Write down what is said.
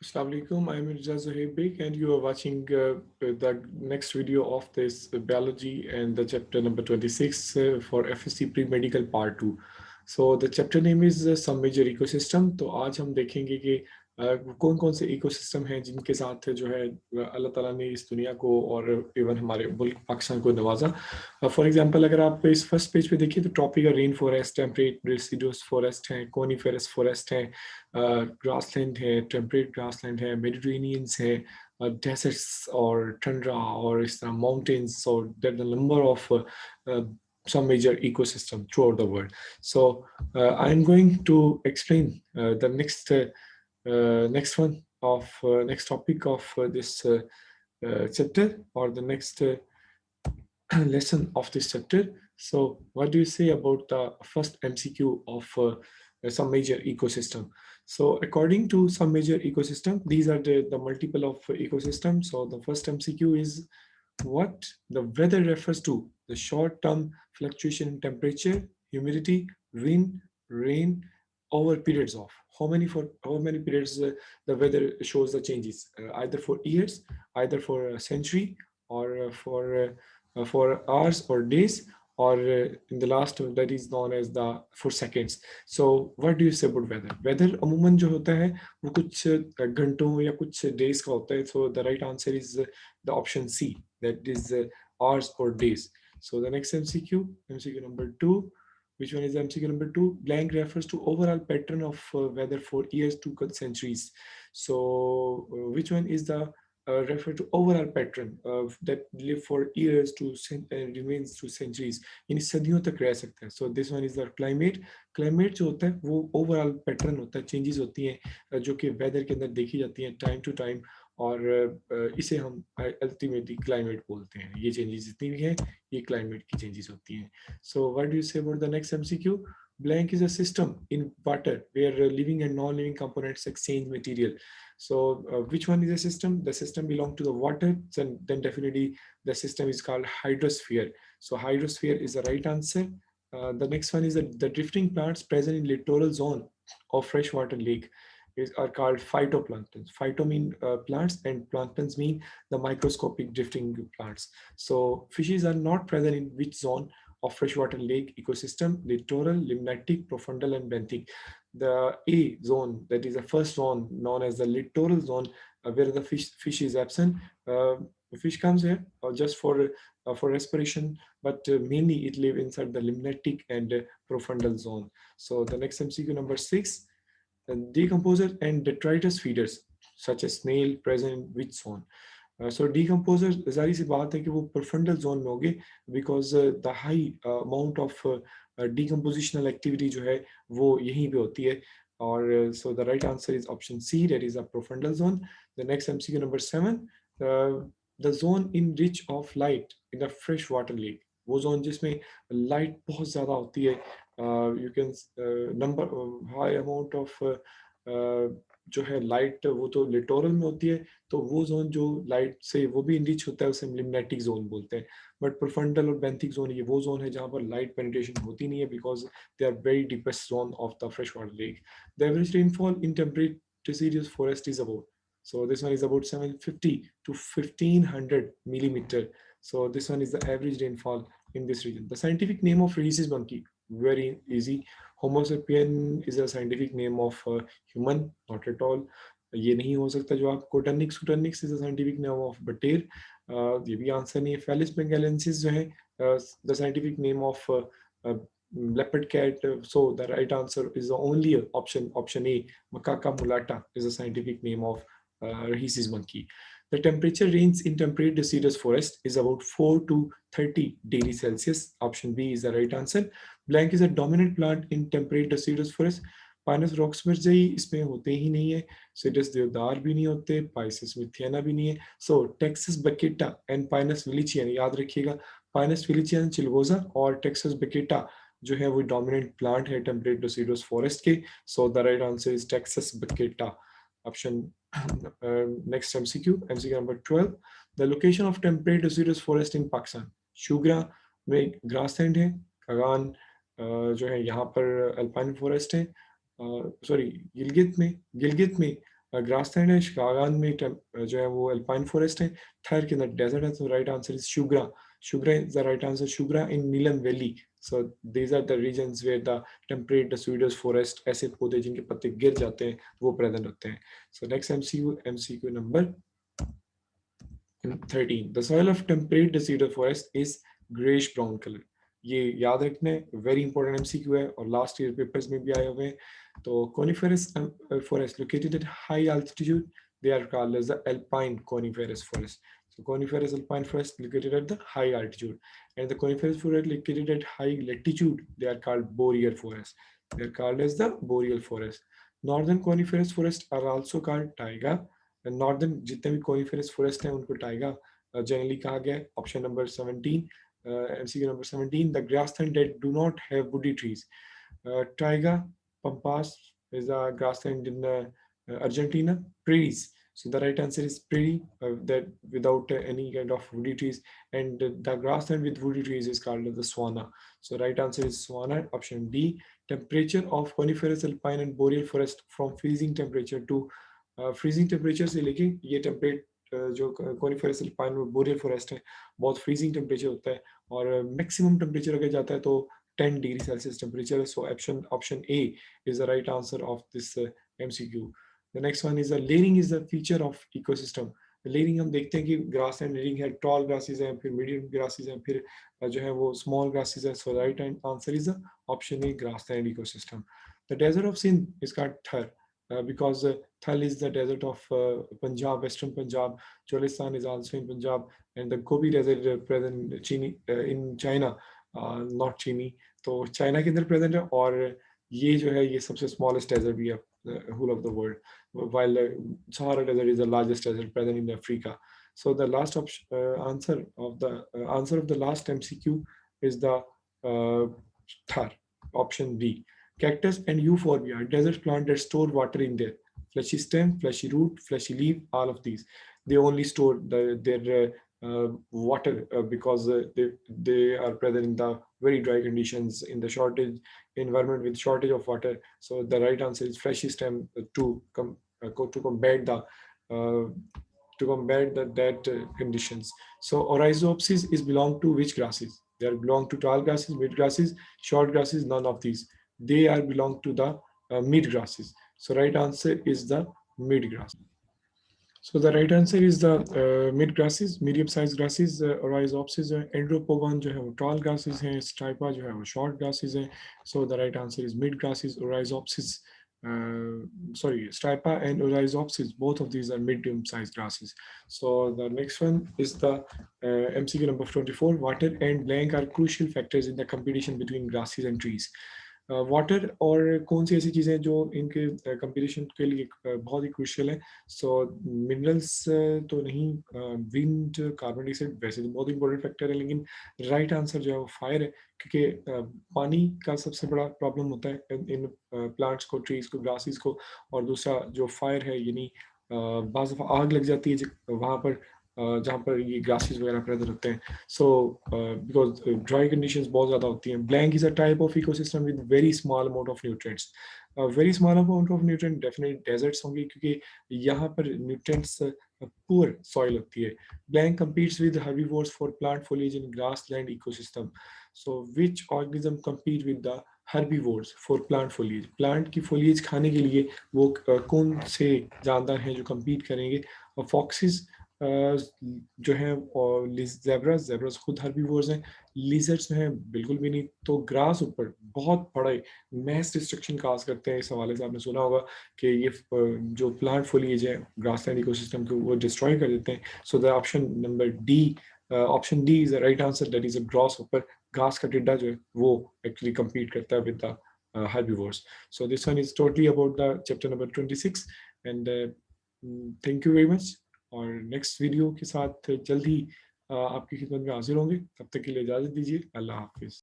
Assalamu alaikum. I'm Mirza Zohaib Beg, and you are watching the next video of this biology and the chapter number 26 for FSC pre-medical part 2. So the chapter name is some major ecosystem. तो आज हम देखेंगे कि कौन कौन से ecosystem हैं जिनके साथ जो है अल्लाह ताला ने इस दुनिया को और इवन हमारे मुल्क पाकिस्तान को नवाजा। फॉर एग्जांपल अगर आप इस फर्स्ट पेज पे देखिए तो tropical rain forest, temperate deciduous forest हैं, कोनिफेरस फॉरेस्ट हैं, ग्रासलैंड है, टेम्परेट ग्रासलैंड है, मेडिटेरेनियंस है, डेजर्ट्स और टंड्रा और इस तरह माउंटेन्स और there are number of some major ecosystem throughout the world. So I am going to explain the next one of next topic of this chapter or the next lesson of this chapter. So what do you say about the first MCQ of some major ecosystem? So according to some major ecosystem, these are the multiple of ecosystems. So the first MCQ is what the weather refers to the short-term fluctuation in temperature, humidity, wind, rain over periods of how many periods the weather shows the changes, either for years, either for a century, or for hours or days, or in the last that is known as the for seconds. So what do you say about weather? Weather अमूमन जो होता है वो कुछ घंटों या कुछ days का होता है. So the right answer is the option C, that is hours or days. So the next MCQ, MCQ number 2. Which one is MCQ number 2? Blank refers to overall pattern of weather for years to centuries. So which one is the refer to overall pattern that live for years to and remains to centuries, यानी सदियों तक रह सकता है. So this one is the climate. Climate जो होता है वो overall pattern होता है, changes होती हैं जो कि weather के अंदर देखी जाती हैं time to time, और इसे हम अल्टीमेटली क्लाइमेट बोलते हैं. ये चेंजेस जितनी भी हैं ये क्लाइमेट की चेंजेस होती हैं. So what do you say about the next MCQ? Blank is a system in water where living and non-living components exchange material. So which one is a system? The system belongs to the water, then definitely the system is called hydrosphere. So hydrosphere is the right answer. The next one is the drifting plants present in littoral zone of freshwater lake are called phytoplanktons. Phyto mean plants and planktons mean the microscopic drifting plants. So fishes are not present in which zone of freshwater lake ecosystem? Littoral, limnatic, profundal, and benthic. The A zone, that is the first zone known as the littoral zone, where the fish is absent. The fish comes here just for respiration, but mainly it live inside the limnatic and profundal zone. So the next MCQ number 6. Decomposer and detritus feeders such as snail present in which zone? So decomposer जारी सी बात है कि वो profundal zone में होंगे because the high amount of decompositional activity जो है वो यहीं पे होती है. और so the right answer is option C, that is a profundal zone. The next MCQ number 7, the zone in rich of light in the freshwater lake. वो zone जिसमें light बहुत ज़्यादा होती है, you can number high amount of जो है light वो तो लिटोरल में होती है, तो वो जोन जो लाइट से वो भी इनरिच होता है उसे लिम्नेटिक जोन बोलते हैं. बट प्रोफंडल और बेंथिक जोन ये वो जोन है जहाँ पर लाइट पेनिट्रेशन होती नहीं है because they are very deepest zone of the fresh water lake. The average rainfall in temperate deciduous forest is about, so this one is about 750 to 1500 millimeter. So this one is the average rainfall in this region. The scientific name of rhesus monkey, very easy. Homo sapien is a scientific name of human, not at all. ये नहीं हो सकता जो आप Coturnix coturnix is a scientific name of bater, ये भी answer नहीं है. फेलिस बेंगालेंसिस जो है the scientific name of leopard cat. So the right answer is the only option A. Macaca mulata is a scientific name of rhesus monkey. The temperature range in temperate deciduous forest is about 4 to 30 degrees Celsius. Option B is the right answer. Blank is a dominant plant in temperate deciduous forest. Pinus roxburghii इसमें होते ही नहीं है, seeds देवदार भी नहीं होते, Pisces मिथियाना भी नहीं है. सो टेक्सास बकेटा एंड पाइनस विलिचियन, याद रखिएगा पाइनस विलिचियन चिलगोजा और टेक्सास बकेटा जो है वो डोमिनेंट प्लांट है टेम्परेट डिसिडुअस फॉरेस्ट के. So the right answer is Taxus baccata, option next MCQ. MCQ number 12. The location of temperate deciduous forest in Pakistan. Sugra में ग्रासलैंड है, खगान जो है यहाँ पर अल्पाइन फॉरेस्ट है, सॉरी गिलगित में ग्रासलैंड है, शिकागो में जो है वो अल्पाइन फॉरेस्ट है, थर के अंदर डेजर्ट है, तो right answer is Sugra. Sugra is the right answer. Sugra in Neelam Valley. So these are the regions where the temperate deciduous forest, ऐसे पौधे जिनके पत्ते गिर जाते हैं वो प्रेजेंट होते हैं. So next MCQ number 13. The soil of temperate deciduous forest is grayish brown color. ये याद रखना है, वेरी इंपॉर्टेंट एमसीक्यू है और लास्ट ईयर पेपर्स में भी आए हुए हैं. तो coniferous forest located at high altitude, they are called as the alpine coniferous forest. So coniferous alpine forest located at the high altitude, and the coniferous forest located at high latitude, they are called boreal forest. They are called as the boreal forest. Northern coniferous forests are also called taiga. Northern जितने भी coniferous forest हैं उनको Tyga generally कहा गया है. Option number 17, MCQ number 17. The grassland that do not have woody trees. Tyga pampas is a grassland in Argentina. Prairies. So the right answer is prairie, that without any kind of woody trees, and the grassland with woody trees is called the savanna. So right answer is savanna. Option D. Temperature of coniferous alpine and boreal forest from freezing temperature to freezing temperature से लेके ये temperate जो coniferous alpine और boreal forest है बहुत freezing temperature होता है और मैक्सिमम टेम्परेचर अगर जाता है तो 10 डिग्री सेल्सियस टेम्परेचर है. So option A is the right answer of this MCQ. The next one is the layering is the feature of ecosystem. Layering हम देखते हैं कि ग्रास एंड लेयरिंग है, टॉल ग्रासेस हैं, फिर मीडियम ग्रासेस हैं, फिर जो है वो स्मॉल ग्रासेस है. So right answer is the option A grassland ecosystem. The desert of Sindh is called Thar because Thal is the desert of Punjab, western Punjab. Cholistan is also in Punjab, and the Gobi Desert present in China, not Chini. तो China के अंदर present है और ये जो है ये सबसे स्मॉलेस्ट डेजर्ट भी है whole of the world, while Sahara Desert is the largest desert present in Africa. So the last answer of the last MCQ is the Thar, option B. Cactus and euphorbia, desert plant that store water in their fleshy stem, fleshy root, fleshy leaf, all of these. They only store their water because they are present in the very dry conditions in the shortage environment with shortage of water. So the right answer is fleshy stem to combat the that conditions. So Oryzopsis is belong to which grasses? They are belong to tall grasses, mid grasses, short grasses, none of these. They are belong to the mid grasses. So right answer is the mid grass. So the right answer is the mid grasses, medium sized grasses. Rhizopsis Andropogon जो है वो tall grasses हैं, Stipa जो है वो short grasses हैं. So the right answer is mid grasses. Rhizopsis, Stipa and Rhizopsis, both of these are medium sized grasses. So the next one is the MCQ number 24. Water and blank are crucial factors in the competition between grasses and trees. Water और कौन सी ऐसी चीज़ें जो इनके competition के लिए बहुत ही crucial है. सो मिनरल्स तो नहीं, विंड, कार्बन डाइऑक्साइड वैसे तो बहुत इंपॉर्टेंट फैक्टर है, लेकिन राइट आंसर जो है वो फायर है, क्योंकि पानी का सबसे बड़ा प्रॉब्लम होता है इन प्लांट्स को, ट्रीज को, ग्रासेस को. और दूसरा जो फायर है, यानी बाज़ दफ़ा आग लग जाती है वहाँ पर जहाँ पर ये ग्रासेस वगैरह प्रेजेंट होते हैं. सो बिकॉज ड्राई कंडीशंस बहुत ज़्यादा होती हैं. Blank is a type of ecosystem with very small amount of nutrients. Very small amount of nutrient definitely deserts होंगे, क्योंकि यहाँ पर न्यूट्रिएंट्स पुअर सॉइल होती है. Blank competes with herbivores for plant foliage in grassland ecosystem. So which organism compete with the herbivores for plant foliage? Plant की foliage खाने के लिए वो कौन से जानदार हैं जो compete करेंगे? फॉक्सिस जो है, और जेब्रास खुद हर्बीवोर्स हैं. लिजर्ड्स जो हैं बिल्कुल भी नहीं. तो ग्रास ऊपर बहुत बड़ा मैस डिस्ट्रक्शन काज करते हैं. इस हवाले से आपने सुना होगा कि ये जो प्लांट फोलिएज है ग्रासलैंड इकोसिस्टम को वो डिस्ट्रॉय कर देते हैं. So the option number D, option D is the right answer, that is a grass ऊपर. घास का टिड्डा जो है वो एक्चुअली compete करता है with the herbivores. So this one is totally about the chapter number 26, and thank you very much. और नेक्स्ट वीडियो के साथ जल्द ही आपकी खिदमत में हाजिर होंगे. तब तक के लिए इजाज़त दीजिए. अल्लाह हाफिज़.